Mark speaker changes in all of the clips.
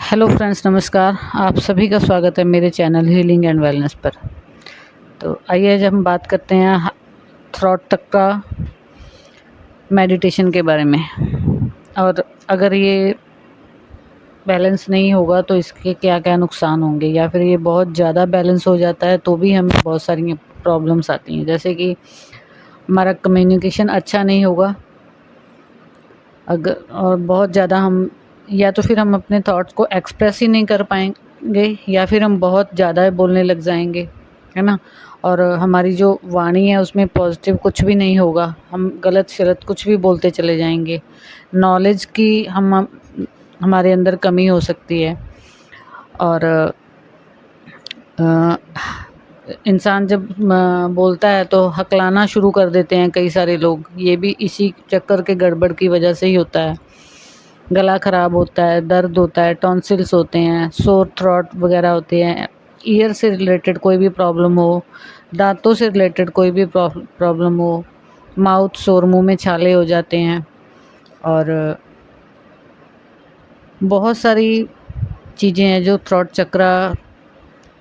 Speaker 1: Hello friends, नमस्कार। आप सभी का स्वागत है मेरे चैनल हीलिंग एंड वेलनेस पर। तो आइए आज हम बात करते हैं थ्रॉट तक का मेडिटेशन के बारे में। और अगर ये बैलेंस नहीं होगा तो इसके क्या क्या नुकसान होंगे, या फिर ये बहुत ज़्यादा बैलेंस हो जाता है तो भी हमें बहुत सारी प्रॉब्लम्स आती हैं। जैसे कि हमारा कम्युनिकेशन अच्छा नहीं होगा, अगर और बहुत ज़्यादा हम या तो फिर हम अपने थॉट्स को एक्सप्रेस ही नहीं कर पाएंगे, या फिर हम बहुत ज़्यादा बोलने लग जाएंगे, है ना। और हमारी जो वाणी है उसमें पॉजिटिव कुछ भी नहीं होगा, हम गलत शलत कुछ भी बोलते चले जाएंगे। नॉलेज की हमारे अंदर कमी हो सकती है। और अ, इंसान जब बोलता है तो हकलाना शुरू कर देते हैं कई सारे लोग। ये भी इसी चक्कर के गड़बड़ की वजह से ही होता है। गला ख़राब होता है, दर्द होता है, टॉन्सिल्स होते हैं, सोर थ्रोट वगैरह होते हैं। ईयर से रिलेटेड कोई भी प्रॉब्लम हो, दांतों से रिलेटेड कोई भी प्रॉब्लम हो, माउथ सोर, मुंह में छाले हो जाते हैं। और बहुत सारी चीज़ें हैं जो थ्रोट चक्रा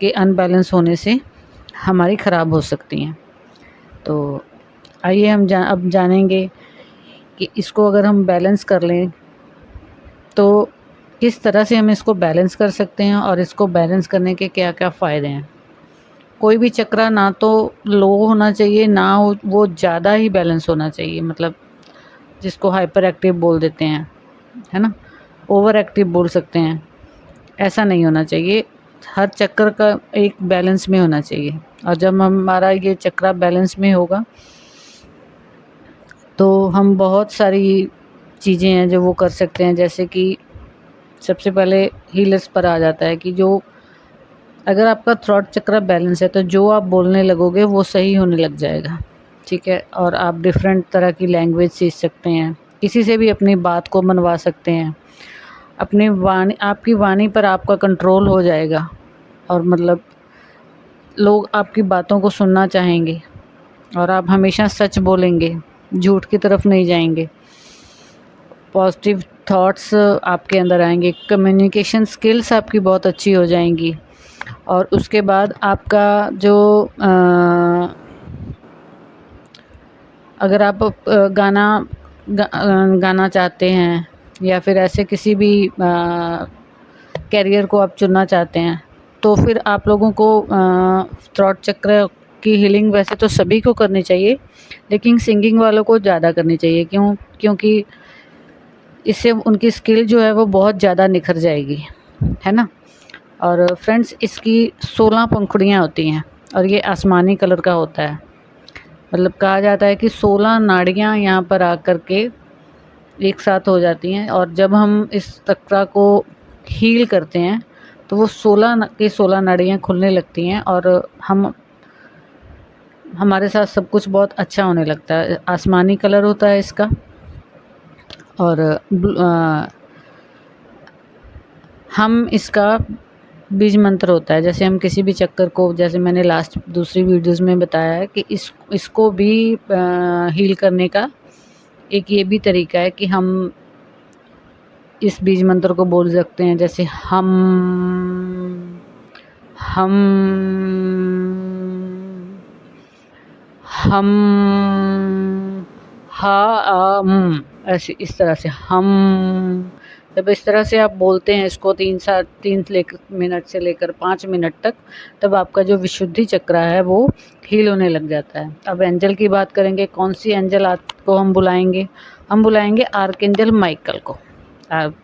Speaker 1: के अनबैलेंस होने से हमारी ख़राब हो सकती हैं। तो आइए हम अब जानेंगे कि इसको अगर हम बैलेंस कर लें तो किस तरह से हम इसको बैलेंस कर सकते हैं, और इसको बैलेंस करने के क्या क्या फ़ायदे हैं। कोई भी चक्रा ना तो लो होना चाहिए, ना वो ज़्यादा ही बैलेंस होना चाहिए। मतलब जिसको हाइपर एक्टिव बोल देते हैं, है ना, ओवर एक्टिव बोल सकते हैं। ऐसा नहीं होना चाहिए। हर चक्कर का एक बैलेंस में होना चाहिए। और जब हमारा ये चक्रा बैलेंस में होगा तो हम बहुत सारी चीज़ें हैं जो वो कर सकते हैं। जैसे कि सबसे पहले हीलर्स पर आ जाता है कि जो अगर आपका थ्रॉट चक्र बैलेंस है तो जो आप बोलने लगोगे वो सही होने लग जाएगा, ठीक है। और आप डिफरेंट तरह की लैंग्वेज सीख सकते हैं, किसी से भी अपनी बात को मनवा सकते हैं। अपनी वाणी, आपकी वाणी पर आपका कंट्रोल हो जाएगा। और मतलब लोग आपकी बातों को सुनना चाहेंगे, और आप हमेशा सच बोलेंगे, झूठ की तरफ नहीं जाएंगे। पॉजिटिव थॉट्स आपके अंदर आएंगे, कम्युनिकेशन स्किल्स आपकी बहुत अच्छी हो जाएंगी। और उसके बाद आपका जो अगर आप गाना चाहते हैं, या फिर ऐसे किसी भी कैरियर को आप चुनना चाहते हैं, तो फिर आप लोगों को थ्रॉट चक्र की हीलिंग वैसे तो सभी को करनी चाहिए, लेकिन सिंगिंग वालों को ज़्यादा करनी चाहिए। क्योंकि इससे उनकी स्किल जो है वो बहुत ज़्यादा निखर जाएगी, है ना। और फ्रेंड्स, इसकी 16 पंखुड़ियाँ होती हैं, और ये आसमानी कलर का होता है। मतलब कहा जाता है कि 16 नाड़ियाँ यहाँ पर आकर के एक साथ हो जाती हैं। और जब हम इस चक्रा को हील करते हैं तो वो 16 की 16 नाड़ियाँ खुलने लगती हैं, और हमारे साथ सब कुछ बहुत अच्छा होने लगता है। आसमानी कलर होता है इसका। और हम इसका बीज मंत्र होता है। जैसे हम किसी भी चक्कर को, जैसे मैंने लास्ट दूसरी वीडियोस में बताया है कि इसको भी हील करने का एक ये भी तरीका है कि हम इस बीज मंत्र को बोल सकते हैं। जैसे हम हम ऐसे इस तरह से हम, जब इस तरह से आप बोलते हैं इसको 3 मिनट से लेकर 5 मिनट तक, तब आपका जो विशुद्धि चक्र है वो हील होने लग जाता है। अब एंजल की बात करेंगे, कौन सी एंजल आपको हम बुलाएंगे? हम बुलाएंगे आर्कएंजल माइकल को। आप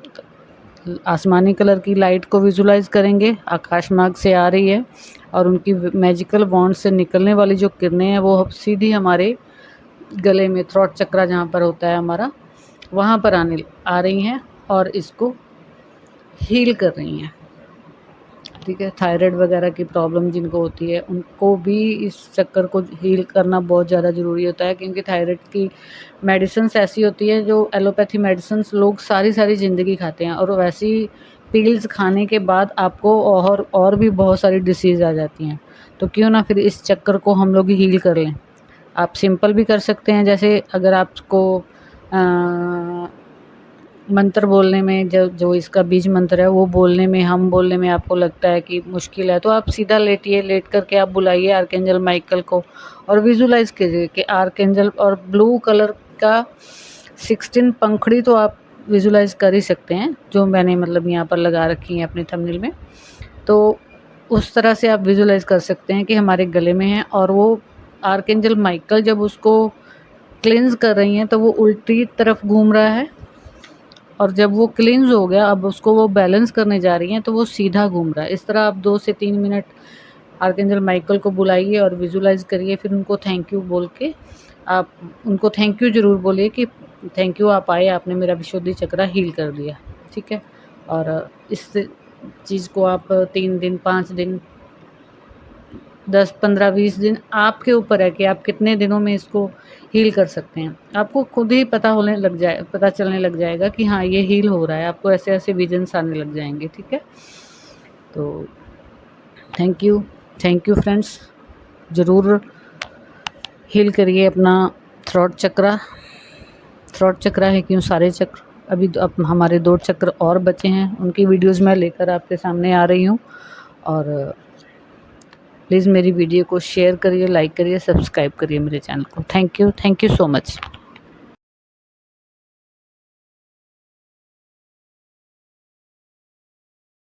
Speaker 1: आसमानी कलर की लाइट को विजुलाइज करेंगे, आकाश मार्ग से आ रही है, और उनकी मैजिकल वॉन्ड से निकलने वाली जो किरणें हैं वो सीधी हमारे गले में, थ्रॉट चक्रा जहाँ पर होता है हमारा, वहाँ पर आ रही हैं, और इसको हील कर रही हैं, ठीक है। थायराइड वगैरह की प्रॉब्लम जिनको होती है उनको भी इस चक्कर को हील करना बहुत ज़्यादा ज़रूरी होता है। क्योंकि थायराइड की मेडिसिन्स ऐसी होती है जो एलोपैथी मेडिसिन्स लोग सारी सारी ज़िंदगी खाते हैं, और वैसी पिल्स खाने के बाद आपको और भी बहुत सारी डिसीज़ आ जाती हैं। तो क्यों ना फिर इस चक्कर को हम लोग हील कर लें। आप सिंपल भी कर सकते हैं। जैसे अगर आपको मंत्र बोलने में जो जो इसका बीज मंत्र है वो बोलने में, हम बोलने में आपको लगता है कि मुश्किल है, तो आप सीधा लेटिए, लेट करके आप बुलाइए आर्कएंजल माइकल को और विजुलाइज कीजिए कि आर्कएंजल और ब्लू कलर का 16 पंखड़ी तो आप विजुलाइज कर ही सकते हैं, जो मैंने मतलब यहाँ पर लगा रखी है अपने थंबनेल में। तो उस तरह से आप विजुलाइज कर सकते हैं कि हमारे गले में है, और वो आर्कएंजल माइकल जब उसको क्लींस कर रही हैं तो वो उल्टी तरफ घूम रहा है, और जब वो क्लींस हो गया अब उसको वो बैलेंस करने जा रही हैं तो वो सीधा घूम रहा है। इस तरह आप 2 से 3 मिनट आर्कएंजल माइकल को बुलाइए और विजुलाइज करिए, फिर उनको थैंक यू बोल के आप उनको थैंक यू ज़रूर बोलिए कि थैंक यू, आप आए, आपने मेरा विशुद्धि चक्र हील कर दिया, ठीक है। और इस चीज़ को आप 3 दिन, 5 दिन, 10, 15, 20 दिन आपके ऊपर है कि आप कितने दिनों में इसको हील कर सकते हैं। आपको खुद ही पता चलने लग जाएगा कि हाँ, ये हील हो रहा है, आपको ऐसे-ऐसे विजन्स आने लग जाएँगे, ठीक है। तो थैंक यू फ्रेंड्स, ज़रूर हील करिए अपना थ्रोट चक्र है क्यों सारे चक्र। अभी तो अब हमारे 2 चक्र और बचे हैं, उनकी वीडियोज़ मैं लेकर आपके सामने आ रही हूँ। और प्लीज़ मेरी वीडियो को शेयर करिए, लाइक करिए, सब्सक्राइब करिए मेरे चैनल को। Thank you so much.